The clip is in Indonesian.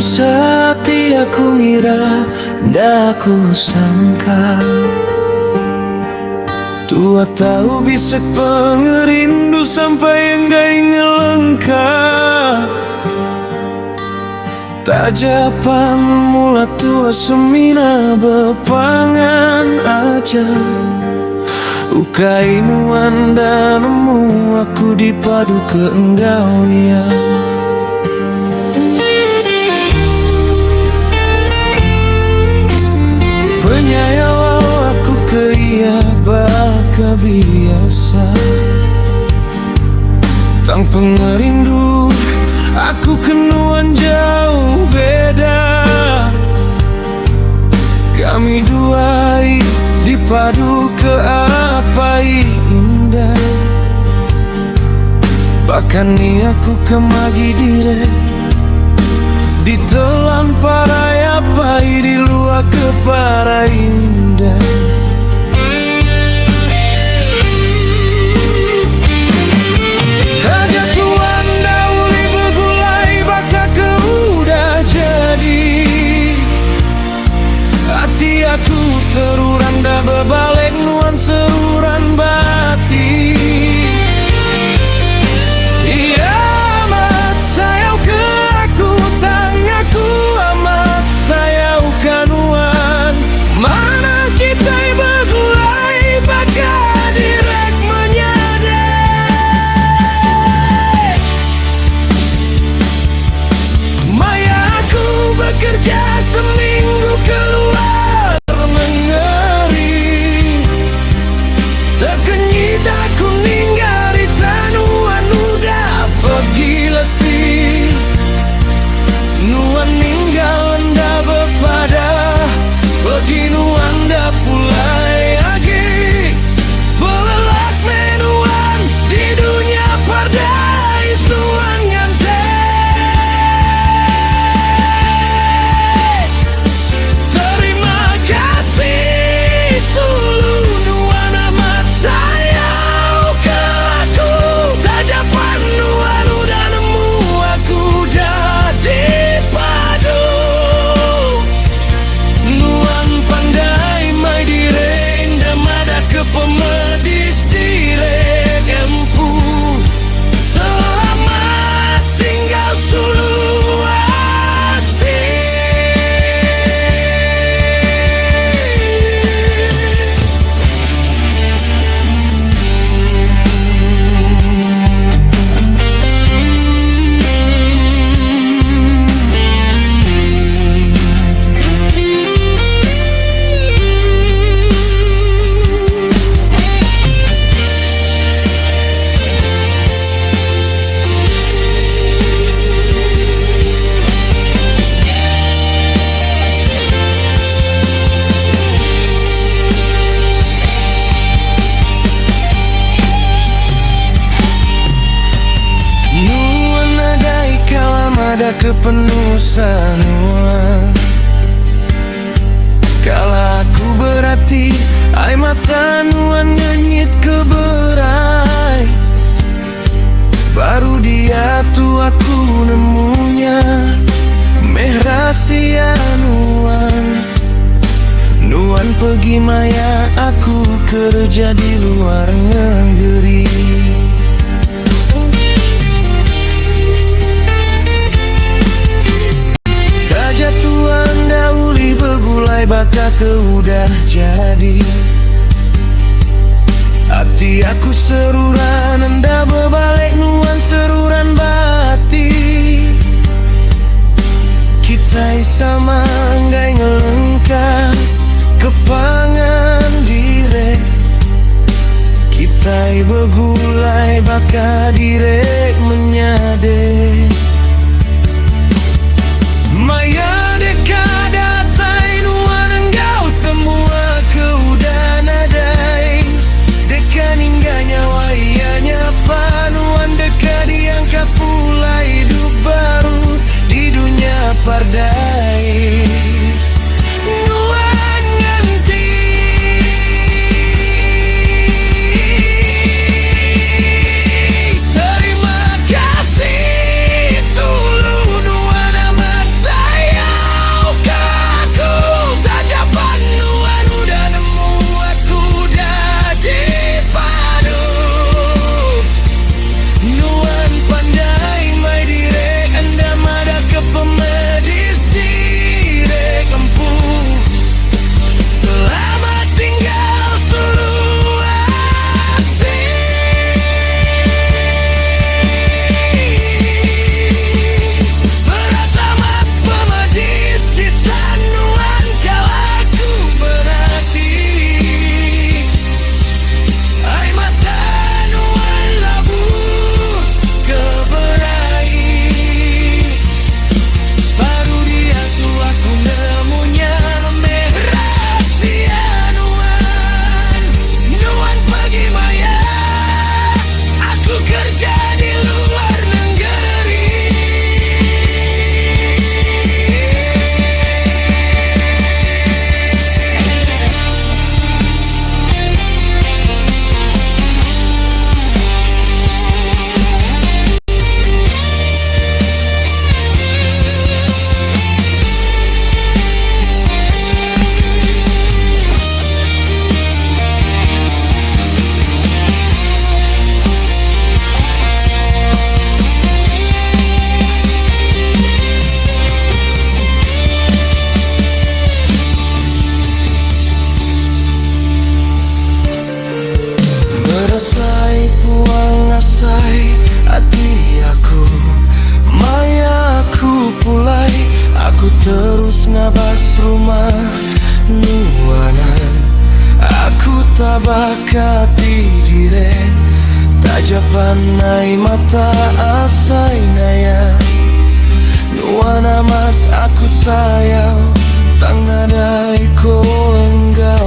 sehati aku ngira, ndak aku sangka tua tahu bisa pengerindu sampai enggai ngelengkap. Tajapan mula tua semina bepangan aja, ukai nuan dan nemu aku dipadu ke enggau ya. Penyayang aku ke ia baka biasa, tang pengerindu aku kenuan jauh beda. Kami dua dipadu ke apa indah, bahkan ni aku kemagi dire ditelan para apa di luar ke para indah. Aku seruran dah berbalik nuan seruran bati. Iya amat sayau ke aku, tang aku amat sayau kanuan. Mana kita bergulai baka direk menyadai. Maya aku bekerja seminggu keluar terkenyit aku ninggari tanuan udah pergi lesi. Nuan ninggal anda bepada pergi nuan dah pulai lagi. Belelak menuan di dunia pardais nuan ngantai. Terima kasih sulu nuan amat sayau ke aku. Tajapan nuan udah nemu aku dah dipadu. Nuan pandai mai direng damada ke pemedis direk empu. Selamat tinggal sulu asih. Ada kepenusanuan kala aku berarti ai mata nuan ngenyit keberai. Baru dia tu aku nemunya meh rahasia nuan. Nuan pergi maya aku kerja di luar negeri. Jatuhan dauli bergulai baka ke udah jadi. Hati aku seruran anda berbalik nuan seruran bati. Kita sama enggai ngelengkap kepangan direk. Kita bergulai baka direk menyadek. Maya dekada tai nuan enggau semua keudah nadai. Dekan hingga nyawa ianya panuan dekat diangkat pula hidup baru di dunia pardais. Nuan nganti terima kasih. Asai puang asai hati aku, maya aku pulai. Aku terus ngabas rumah nuanan. Aku tabakati dire tajapanai mata asai naya. Nuana mat aku sayang tangadai ko enggau.